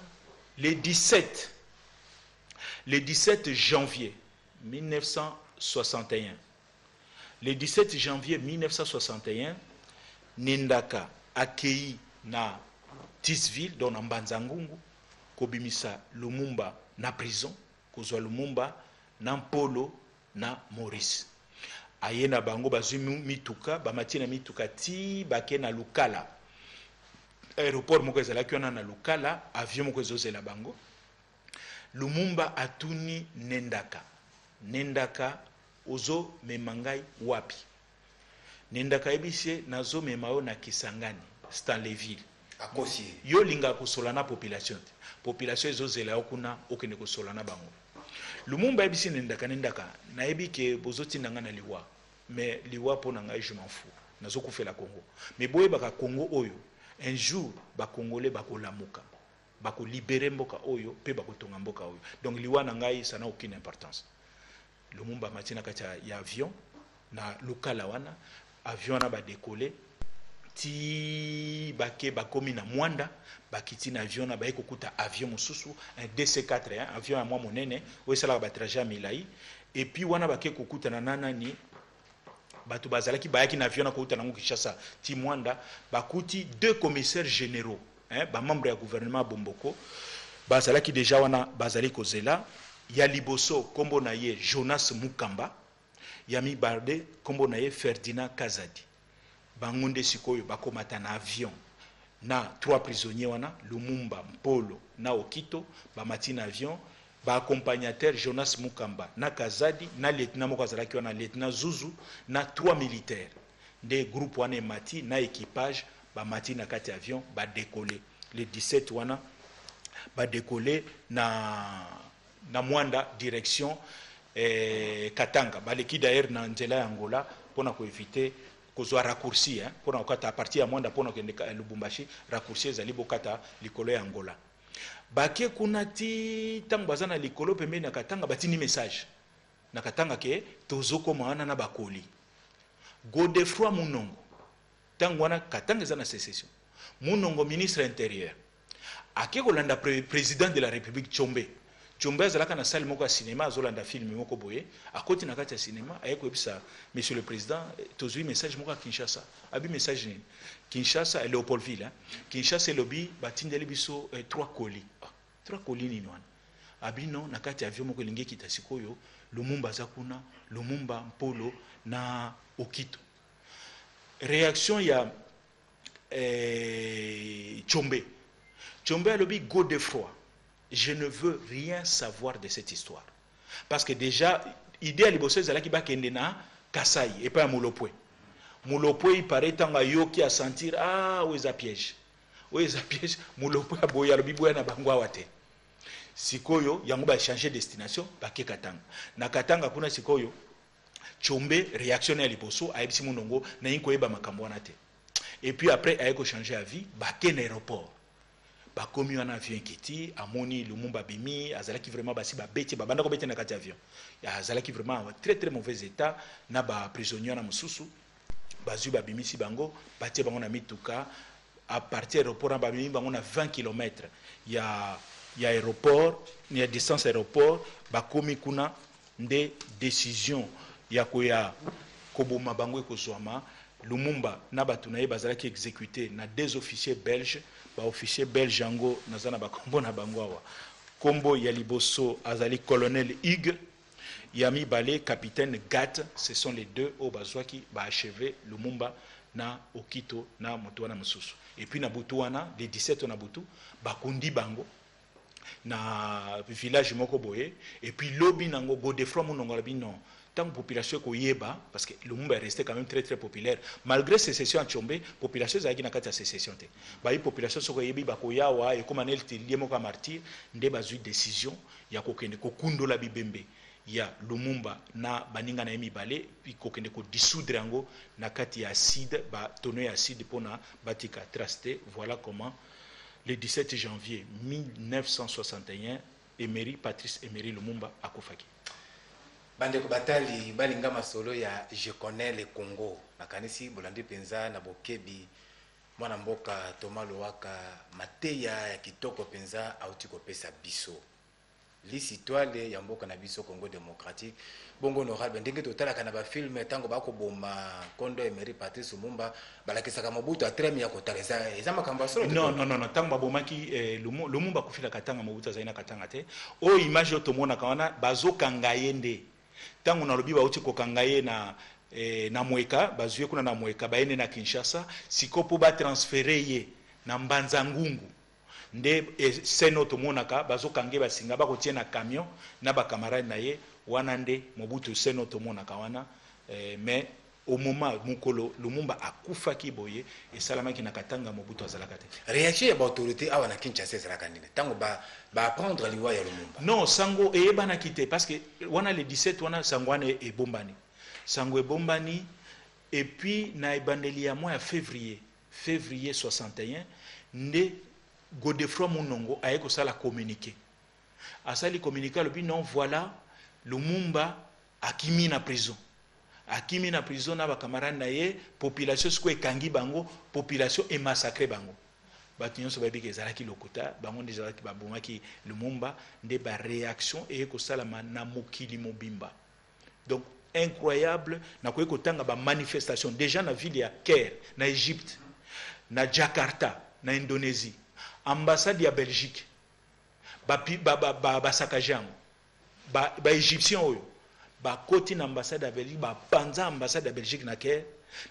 le 17 janvier 1961. Le 17 janvier 1961, Nendaka accueilli na Tisville, dans Mbanzangungu, Kobimisa Lumumba na prison, Kozwa Lumumba na Polo na Maurice. Ayena bango bazwi mituka bamati na mituka ti bake na Lukala aéroport moko ezalaki wana na Lukala avion moko ezozela bango Lumumba atuni Nendaka ozo memangai wapi Nendaka ebise nazo memao na Kisangani Stanleyville akosi yo linga kosola na population ezozela okuna okene kosola na bango Lumumba ebisi Nendaka na ebi ke bozoti nanga na liwa mais liwa po nanga je m'en fous nazo kufela Congo mais boye baka Congo oyo un jour ba congolais bakolamuka bako libérer mboka oyo pe bakotonga mboka oyo donc liwa nanga ça n'a aucune importance. Lumumba matina kati ya avion na Lukala wana avion na ba décoller ti bake bakomi na Mwanda bakiti na avion na baiko kuta avion mosusu un DC4 hein, avion ya mwa monene oyo sala ba trajet milai et puis wana bake kokuta na nanani batu bazalaki bayaki na avion na kokuta na Kinshasa ti Mwanda bakuti deux commissaires généraux ba membre ya gouvernement Bomboko bazalaki déjà wana bazali kozela ya liboso kombo na ye Jonas Mukamba ya mibale kombo na ye Ferdinand Kazadi bango nde sikoyo bakomata na avion na 3 prisonniers wana Lumumba, Mpolo na Okito bamati na avion ba accompagnateur Jonas Mukamba na Kazadi na lieutenant moko azalaki wana lieutenant Zuzu na 3 militaires nde groupe wana mati na équipage bamati na kati avion ba décoller le 17 wana ba décoller na Mwanda direction Katanga baleki d'ailleurs na nzela ya Angola pona ko éviter kozwa raccourci pona okata à partir ya Mwanda pona kende Lubumbashi raccourci ezali bokata likolo ya Angola bakie kuna ti tango bazana likolo pembeni na Katanga batini message na Katanga ke tozokoma wana na bakoli Godefroid Munongo tango wana Katanga za na sécession Munongo ministre intérieur ake kolanda président de la République Tshombe azalaka na salle moko ya cinéma azolanda film moko boye akoti na kati ya cinéma ayeko ebisa monsieur le président tozwi message moko ya Kinshasa abi message ni Kinshasa Léopoldville Kinshasa elobi batindeli biso 3 colis 3 colis nini wana abi non na kati ya avion moko elingi kita sikoyo Lumumba zakuna Lumumba Mpolo na Okito réaction ya Tshombe alobi Godefroid je ne veux rien savoir de cette histoire parce que déjà idée à liboso ezalaki bakende na Kasai et pas à Mulopwe il paraît tanga yoki à sentir où est piège Mulopwe aboya alobi boya na bango awate sikoyo yango ba changer destination bake Katanga na Katanga kuna sikoyo Tshombe réaction ya liboso ayebisi Munongo na yinko yeba makambo wana te et puis après ayeko changer avis bake na aéroport bakomi wana avion kiti amoni Lumumba bimi azalaki vraiment basi babeti babanda ko beti na kati avion azalaki vraiment très très mauvais état na ba prisonniers na mususu bazu babimisi bango batie bango na mituka à partir aéroport na babimi bango na 20 km ya aéroport ya distance aéroport bakomi kuna nde décision ya koya koboma bango ekozwama Lumumba na batu na ye bazalaki exécuté na 2 officiers belges ba officier belge yango nazana ba kombo na bango awa kombo ya liboso azali colonel Hugues Yami Balé capitaine Gat ce sont les 2 au bazwaki ba achevé Lumumba na Okito na Motoana mususu et puis na Butuana les 17 na Butu bakundi bango na village moko boye et puis lobi nango Godefroid Munongo labi non tant que population koyeba parce que Lumumba est resté quand même très très populaire malgré sécession à Tshombe population zaki na kati ya sécession te ba population soko yebi ba koyawa et comme anel tilie moko martyr nde bazui décision ya kokende kokundola bibembe ya Lumumba na baninga na yemi balé puis kokende ko dissoudre yango na kati ya acide ba tonneau ya acide pona batika trusté voilà comment le 17 janvier 1961 Patrice Emery Lumumba akufaki bandeko batali balinga masolo ya je connais le Congo nakanisi bolandi penza na bokebi mwana mboka Thomas Lowaka mateya ya kitoko penza auti kopesa biso l'histoire ya mboka na biso Congo démocratique bongo honorable ndenge totalaka na ba film tango bako boma Kondo Emery Patrice Lumumba balakisaka Mobutu atremi ya kotaleza eza makambo solo non tango babomaki Lumumba kufila katanga Mobutu zaina katanga te o image otomona kawana bazokanga yende tango na lobi bauti kokanga ye na Mweka bazue kuna na Mweka baene na Kinshasa sikopo ba transférer ye na Mbanza Ngungu nde seno tomonaka bazokange basinga bakotie na camion na ba camarade na ye wana nde Mobutu seno tomonaka wana mais au moment mukolo Lumumba akufaki boye esalamaki na katanga Mobutu azalaka te réaction ya autorité awa na Kinshasa ezalaka nini tango ba prendre liwa ya Lumumba non sango eyebana kite parce que wana le 17 wana sango wana ebombani sango ebombani et puis na ebandeli ya mois ya février 61 nde Godefroid Munongo aye ko sala communiqué asali communiqué lobi non voilà Lumumba akimi na prison na ba camarade na ye population siko ekangi bango population e massacré bango batu nyonso babiki ezalaki lokuta bango ndezalaki babomaki Lumumba nde ba réaction e ko sala na mokili mobimba donc incroyable na ko ekotanga ba manifestation déjà na ville ya Caire na Égypte na Jakarta na Indonésie ambassade ya Belgique basakaje yango baégyptien oyo bakoti na ambassade ya Belgique bapanza ambassade ya Belgique na Caire,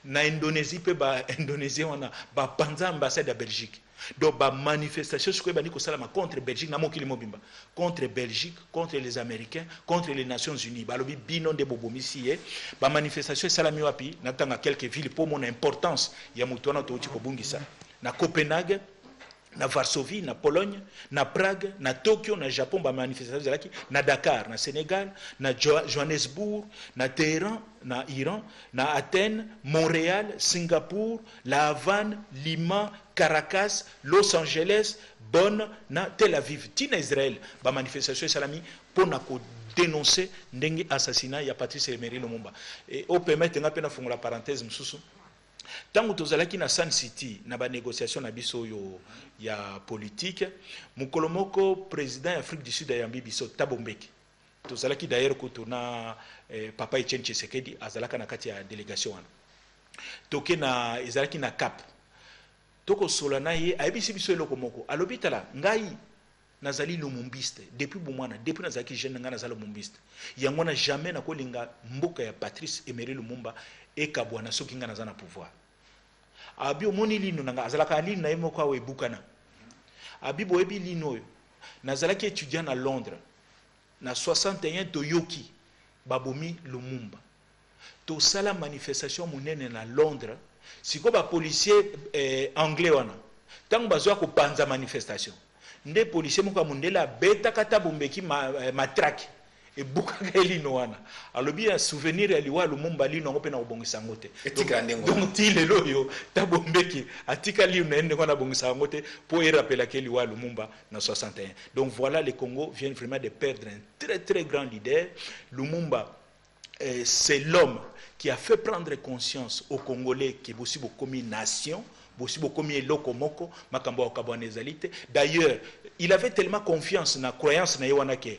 na Indonésie mpe baindonésie wana bapanza ambassade ya Belgique. Donc manifestation sikoyo bandi kosalama contre Belgique na mokili mobimba, contre Belgique, contre les Américains, contre les Nations Unies. Balobi bino nde bobomisi ye. Manifestation esalami wapi na tanga quelques villes pour mon importance ya mutu wana touti kobungisa. Na Copenhague, na Varsovie, na Pologne, na Prague, na Tokyo, na Japon, manifestation zalaki, na Dakar, na Sénégal, na Johannesburg, na Téhéran, na Iran, na Athènes, Montréal, Singapour, La Havane, Lima, Caracas, Los Angeles, Bonn, na Tel Aviv. Tina Israël, manifestation salami pour na ko dénoncer ndenge assassinat ya Patrice Emery Lumumba. Et au permettre nga pena fungola parenthèse msusu. Tango tozalaki na Sun City na ba négociation na biso yo ya politique, mukolo moko président Afrique du Sud ayambi biso Thabo Mbeki. Tozalaki d'ailleurs kotuna papa Etienne Tshisekedi azalaka na kati ya délégation wana. Toke na ezalaki na Cap. Toko solana ye ayebisi biso eloko moko. Alobi tala ngai nazali lumumbiste depuis bomwana, depuis nazalaki jeune nga nazali lumumbiste. Yango na jamais na kolinga mboka ya Patrice Emery Lumumba ekabwana soki nga nazana pouvoir. Abi omoni lino nanga azalaka lino na ye moko awe bukana. Abi boyebi lino oyo nazalaki étudiant na Londres na 61 toyoki babomi Lumumba. To sala manifestation munene na Londres siko ba policier anglais wana tango bazwa ko panza manifestation nde policier moko mundela beta kata bombeki matraque et bukaka elino wana alobi ya souvenir ya liwa Lumumba lino ngo pe na obongisa ngote donc ti lelo yo tabombeki atika lino nende ngona bongisa ngote pour rappeler que liwa Lumumba na 61. Donc voilà, le Congo vient vraiment de perdre un très très grand leader. Lumumba c'est l'homme qui a fait prendre conscience aux Congolais que aussi beaucoup de nation, aussi beaucoup de lokomoko, makambo okabonezalité. D'ailleurs, il avait tellement confiance na croyance na yewana ke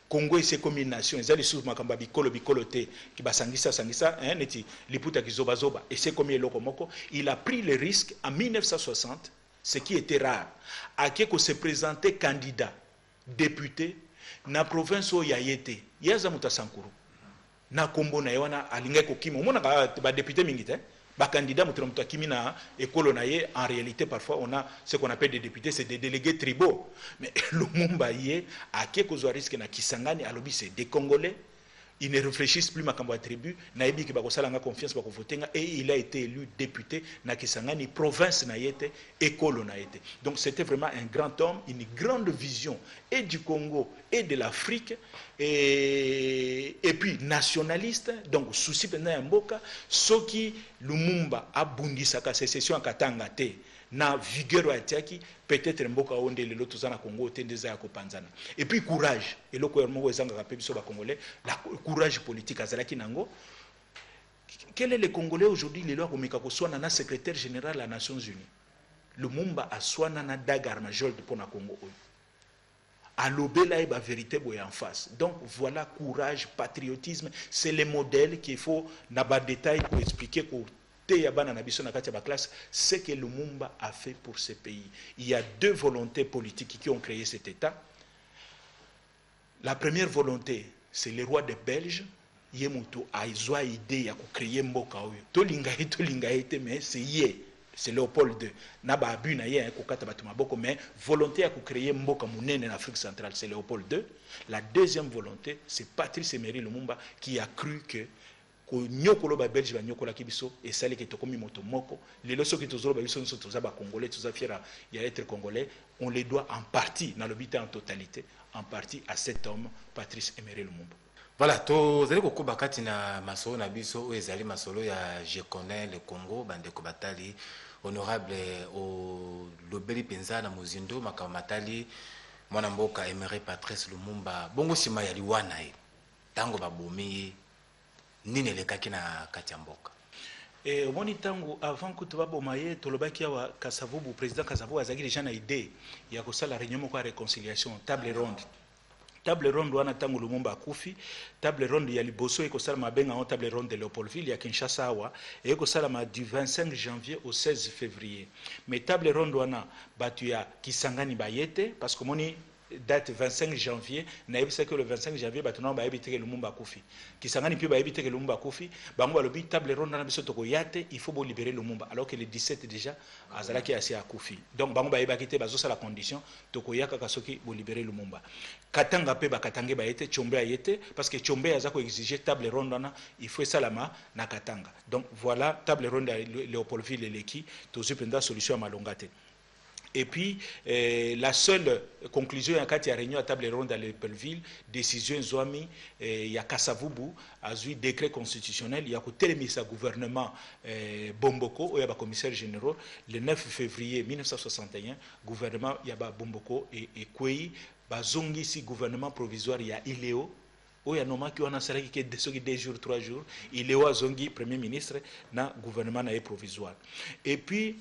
Congo c'est comme une nation, ils allaient sous makamba bikolo te ki basangisa neti liputa kizoba zoba et c'est comme lokomoko. Il a pris le risque en 1960, ce qui était rare, à que se présenter candidat député na province o yayete yaza mutasankuru na kombo na yewana alinga ko kimo mona ba député mingite ba candidat mutu mutu kimi na ekolo na ye. En réalité parfois on a ce qu'on appelle des députés, c'est des délégués tribaux, mais Lumumba ye ake ko zo risque na Kisangani alobi c'est des Congolais, ils ne réfléchissent plus makambo à tribu na yebi ki ba ko salanga confiance ba ko votenga, et il a été élu député na Kisangani province na yete ekolo na yete. Donc c'était vraiment un grand homme, une grande vision et du Congo et de l'Afrique, et puis nationaliste, donc souci pendant ya mboka soki Lumumba abundisaka sécession katanga te na vigueur ya tiaki peut-être mboka onde lelo tozana Congo te ndeza ya kopanzana. Et puis courage eloko ya moko ezanga ka pebiso ba Congolais, la courage politique azalaki nango. Quel est le Congolais aujourd'hui lelo akomeka ko swana na secrétaire général des Nations Unies? Lumumba aswana na dagar major de pona Congo oyo alobela eba vérité boy en face. Donc voilà, courage, patriotisme, c'est le modèle qu'il faut na ba détail pour expliquer ko te ya bana na biso na kati ya ba classe ce que Lumumba a fait pour ce pays. Il y a deux volontés politiques qui ont créé cet état. La première volonté, c'est le roi des Belges. Yemuto a izwa idée ya ko créer mboka oyo. Tolinga ete mais c'est yé. C'est Léopold II. Naba abu na ye ko kata batu maboko, mais volonté à créer mboka munene en Afrique centrale, c'est Léopold II. La deuxième volonté, c'est Patrice Emery Lumumba qui a cru que ko nyokolo ba Belge ba nyokola kibiso et sali ke tokomi moto moko. Les leçons que tozolo ba biso nso toza ba Congolais, toza fiera ya être Congolais, on les doit en partie, dans l'obité en totalité, en partie à cet homme Patrice Emery Lumumba. Voilà, tozali kokoba kati na masolo na biso o ezali masolo ya Je connais le Congo bandeko batali honorable au lobeli penza na mozindo makamatali mwana mboka Emery Patrice Lumumba bongo sima ya liwana ye tango babomi nini lekaki na kati ya mboka. Omoni tango avant que tuba bomaye tolobaki wa Kasavubu président Kasavubu azaki déjà na idée ya kosala réunion moko ya réconciliation table ronde table ronde wana tango Lumumba akufi table ronde ya liboso ekosalama benga en table ronde de Léopoldville ya Kinshasa awa ekosalama du 25 janvier au 16 février mais table ronde wana batu ya Kisangani bayete parce que moni date 25 janvier naebisa que le 25 janvier batu na bayebi teke Lumumba akufi Kisangani puis bayebi teke Lumumba akufi bango balobi table ronde na biso toko yate il faut bo libérer Lumumba alors que le 17 déjà azalaki asi akufi donc bango bayebi akite bazo sala condition toko yaka kasoki bo libérer Lumumba Katanga pe bakatange bayete Tshombe ayete parce que Tshombe aza ko exiger table ronde na il faut salama na Katanga donc voilà table ronde à Léopoldville eleki tozu penda solution à malongate. Et puis, la seule conclusion, il y a réunion à table ronde à Léopoldville, décision Zouami, il y a Kassavubu, a eu décret constitutionnel, il y a télémis à gouvernement Bomboko, il y a commissaire général, le 9 février 1961, gouvernement, il y a Bomboko et Kwei, Bazongi, si gouvernement provisoire, il y a Iléo, il y a Noma qui a saraki des jours, 3 jours, Iléo a Zongi, premier ministre, na gouvernement provisoire. Et puis,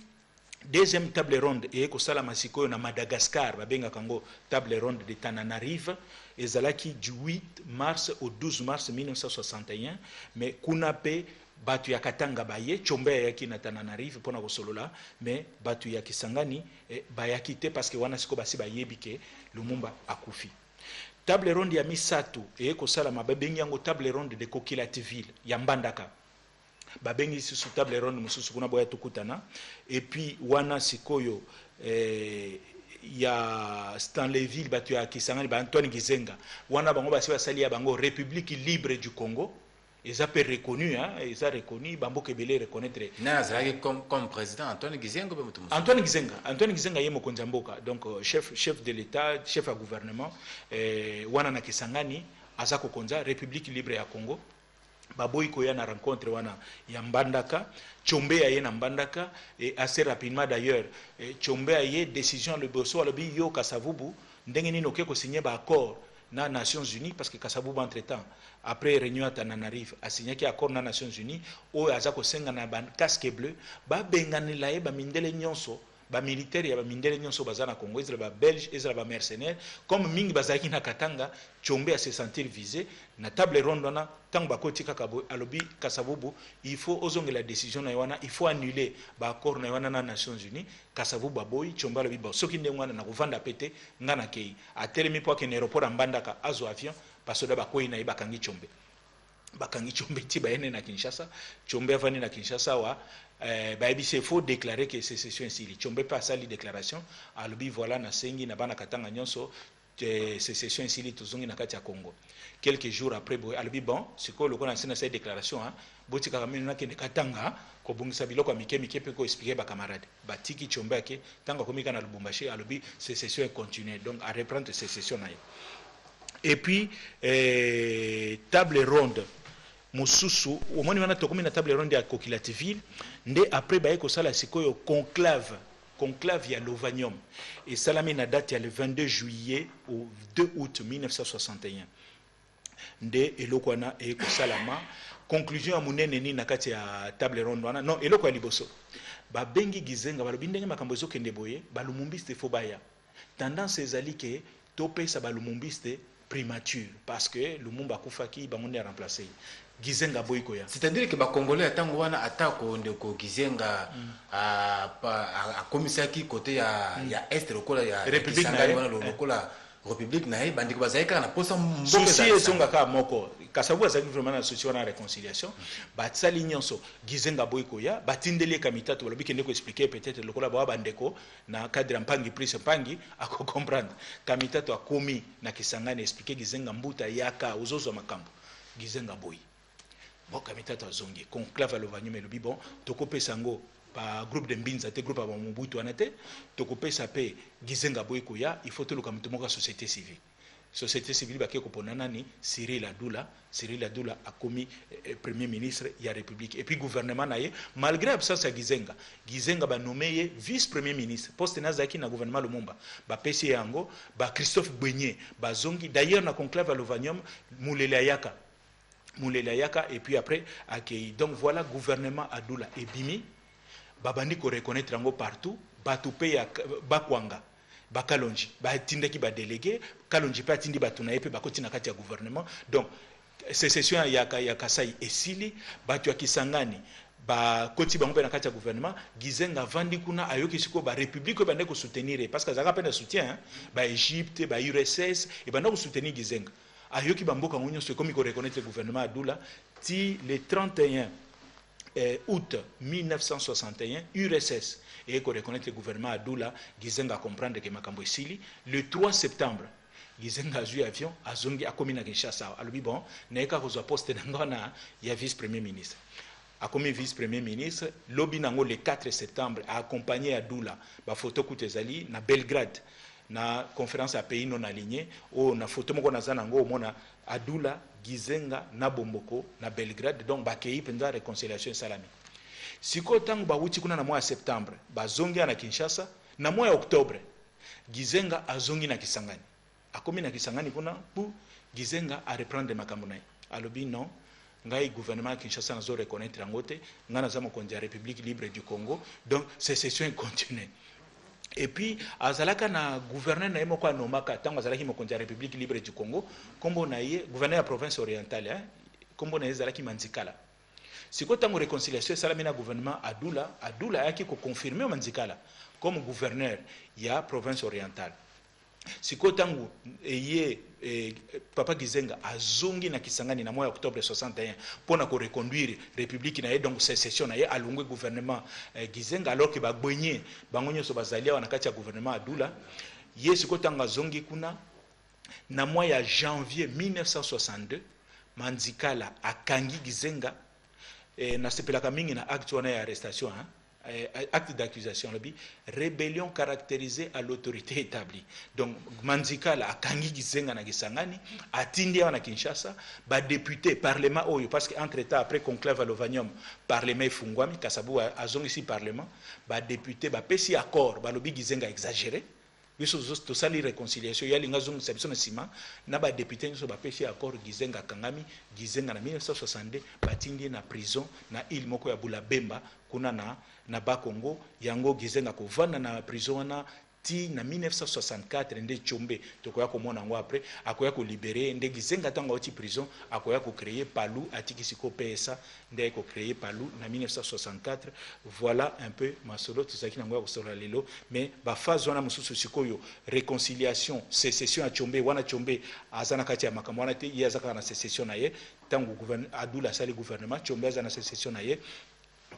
deuxième table ronde et ekosala masiko na Madagascar babenga kango table ronde de Tananarive ezalaki du 8 mars au 12 mars 1961 mais kunape batu ya Katanga baye Tshombe yaki na Tananarive pona kosolola mais batu ya Kisangani bayaki te parce que wana siko basi bayebi ke Lumumba akufi. Table ronde ya Misatu et ekosala mabengi yango table ronde de Kokilativille ya Mbandaka babengi sous table ronde mususu kuna boya tukutana et puis wana sikoyo ya Stanleyville batu ya Kisangani ba Antoine Gizenga wana bango basi basali ya bango République libre du Congo ils ont reconnu hein ils ont reconnu bambo kebele reconnaître nazalaki comme président Antoine Gizenga Antoine Gizenga yemo konjamboka donc chef de l'état chef à gouvernement wana na Kisangani azako konza République libre ya Congo baboyi koya na rencontre wana ya Mbandaka Tshombe aye na Mbandaka et assez rapidement d'ailleurs Tshombe aye décision le bosso alobi yo Kassavubu ndenge nini okeko signer ba accord na Nations Unies parce que Kassavubu entre temps après réunion à Tananarive a signé qui accord na Nations Unies o azako senga na ban casque bleu ba benganela e ba mindele nyonso ba militaire ya ba mindele nyonso bazana Congo ezala ba belge ezala ba mercenaires comme mingi bazaki na Katanga Tshombe a se sentir visé na table ronde na tant bakoti kaka alobi Kassavubu il faut ozonge la décision na wana il faut annuler ba accord na wana na Nations Unies Kassavubu baboyi Tshombe alobi ba soki ndengwana na kovanda pete ngana kei a telemi po ke aéroport Mbandaka azo avion parce que ba koyi na bakangi Tshombe tiba ene na Kinshasa Tshombe avani na Kinshasa wa il faut déclarer que sécession ici Tshombe pas sali déclaration alobi voilà na sengi na bana Katanga nyonso sécession ici tozongi na kati ya Congo quelques jours après alobi bon siko loko na sina cette déclaration hein botika kamino na kende Katanga ko bungisa biloko mike pe ko expliquer ba camarade batiki Tshombe ake tanga komika na Lubumbashi alobi sécession est continuée donc à reprendre sécession na et puis table ronde mususu omoni wana tokomi na table ronde ya Kokilativille nde après baye ko sala sikoyo conclave ya Lovanium et salami na date ya le 22 juillet au 2 août 1961 nde eloko wana e ko salama conclusion ya munene ni na kati ya table ronde wana non eloko ya liboso ba bengi Gizenga balobi ndenge makambo ezokende boye balumumbiste fo baya tendance ezali ke topesa balumumbiste primature parce que Lumumba kufaki bangonde a remplacé Gizenga boykoya c'est-à-dire que ba congolais atango wana atako ndeko Gizenga a komisaki côté ya est lokola ya République na wana lokola République na bandiko bazaika na posa mboka souci ezonga ka moko Kassavubu azaki vraiment na souci wana réconciliation batsali nyonso Gizenga boykoya batindeli kamitato balobi kende ko expliquer peut-être lokola ba bandeko na cadre mpangi plus mpangi ako comprendre kamitato akomi na Kisangani expliquer Gizenga mbuta yaka uzozo makambo Gizenga boy bon kamitato azongi conclave Lovanium elobi bon tokopesa ngo pa groupe de Mbinza te groupe ba Mobutu wana te tokopesa pe Gizenga boykoya il faut toluka mutu moko société civile ba keko pona nani Cyril Adula a commis premier ministre ya République et puis gouvernement naye malgré absence ya Gizenga ba nommé vice premier ministre poste nazaki na gouvernement Lumumba ba pesi yango ba Christophe Bwenye ba zongi d'ailleurs na conclave à Lovanium Mulela Yaka et puis après accueilli donc voilà gouvernement Adula et Bimi babandi ko reconnaître yango partout batupe ya Bakwanga bakalonji batindaki badélégué kalonji mpe atindi bato na ye mpe bakoti na kati ya gouvernement. Donc sécession ya Kasai esili, bato ya Kisangani bakoti bango mpe na kati ya gouvernement. Gizenga vandi kuna ayoki siko ba république oyo bande kosoutenir parce que azalaka mpe na soutien ba Égypte ba URSS ebanda kosoutenir Gizenga. Ayoki bamboka ngo nyonso ekomi koreconnaître le gouvernement Adula ti le 31 août 1961 URSS et reconnaître le gouvernement Adula. Gizenga comprendre que makambo esili. Le 3 septembre Gizenga a eu avion azongi akomi na Kinshasa. Alobi bon naeka kozwa poste na ya vice premier ministre. Akomi vice premier ministre lobi nango le 4 septembre a accompagné Adula ba photo kutezali na Belgrade na conférence à pays non aligné o na photo moko naza nango omona Adula Gizenga na Bomboko na Belgrade. Donc bakei penza réconciliation salami. Siko tangu bawuti kuna na mois ya septembre bazongi na Kinshasa, na mois ya octobre Gizenga azongi na Kisangani. Akomi na Kisangani kuna pour Gizenga a reprendre makambo na ye. Alobi non ngai gouvernement Kinshasa nazo reconnaître ngote ngana za mokonzi ya République libre du Congo. Donc sécession continue. Et puis azalaka na gouverneur na yemo kwa nomaka tango azalaki mokonzi ya République libre du Congo kombo na ye gouverneur ya province orientale kombo na ye azalaki Manzikala. Siko tango réconciliation salami na gouvernement Adula ayaki ko confirmer Manzikala comme gouverneur ya province orientale. Siko tango Papa Gizenga azongi na Kisangani na mois octobre 61 pona ko reconduire république na ye, donc sécession na ye alungwe gouvernement Gizenga alors que bagbenye bango nyonso bazalia wana kati ya gouvernement Adula. Ye siko tango azongi kuna na mois ya janvier 1962 Manzikala akangi Gizenga na sepelaka mingi na acte wana ya arrestation acte d'accusation rébellion caractérisée à l'autorité établie. Donc Manzikala akangi Gizenga na Kisangani atindi na Kinshasa ba député parlement oyo parce que entre temps après conclave à Lovanium parlement efungwami Kasabu azongi si parlement ba député ba pesi accord ba lobi Gizenga exagéré biso to sali réconciliation ya linga zongi sabiso na sima na ba député nso ba pesi accord Gizenga kangami Gizenga na 1962 batindi na prison na île moko ya Bulabemba kuna na Bakongo yango Gizenga kovanda na prison na ti na 1964 nde Chombe tokoya komona ngo après akoya ko libérer nde Gizenga tango oti prison akoya ko créer Palu atikisi ko PSA nde ko créer Palu na 1964. Voilà un peu masolo tuzaki nango ya kosola lelo mais ba phase wana mususu sikoyo réconciliation sécession à Chombe wana Chombe azana kati ya makambo wana te yazaka na sécession na ye tango gouvernement Adula sali gouvernement Chombe azana sécession na ye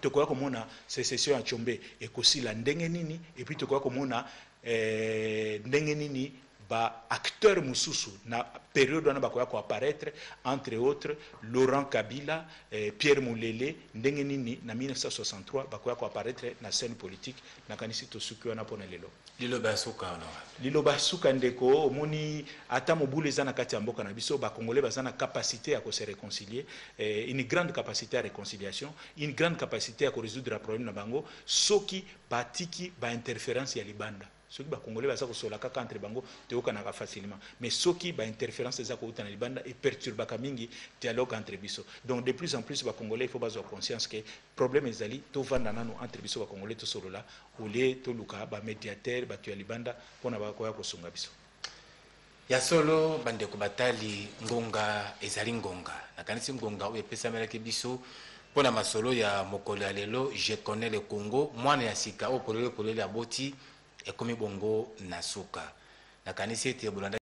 tokoya komona sécession ya Chombe ekosila ndenge nini et puis tokoya komona ndenge nini ba acteur mususu na période wana bakoya ko apparaître entre autres Laurent Kabila, Pierre Moulele ndenge nini na 1963 bakoya ko apparaître na scène politique na kanisi to suki wana pona lelo lilo basuka ndeko omoni ata mobulu eza na kati ya mboka na biso ba congolais baza na capacité à se réconcilier, une grande capacité à réconciliation, une grande capacité à résoudre problème na bango soki batiki ba interférence ya libanda. Soki ba congolais baza ko sola kaka entre bango teoka na facilement, mais soki ba interférence eza ko utana libanda et perturba kamingi dialogue entre biso. Donc de plus en plus ba congolais il faut bazo conscience que problème ezali to vanda nanu entre biso ba congolais to solola ole to luka ba médiateur ba tu ya libanda pona ba ko ya ko sunga biso ya solo bande ko batali ngonga ezali ngonga na kanisi ngonga o epesa melaki biso pona masolo ya mokolo ya lelo je connais le Congo mwana ya sika o polele aboti ekomi bongo na suka na kanisi ete bolanda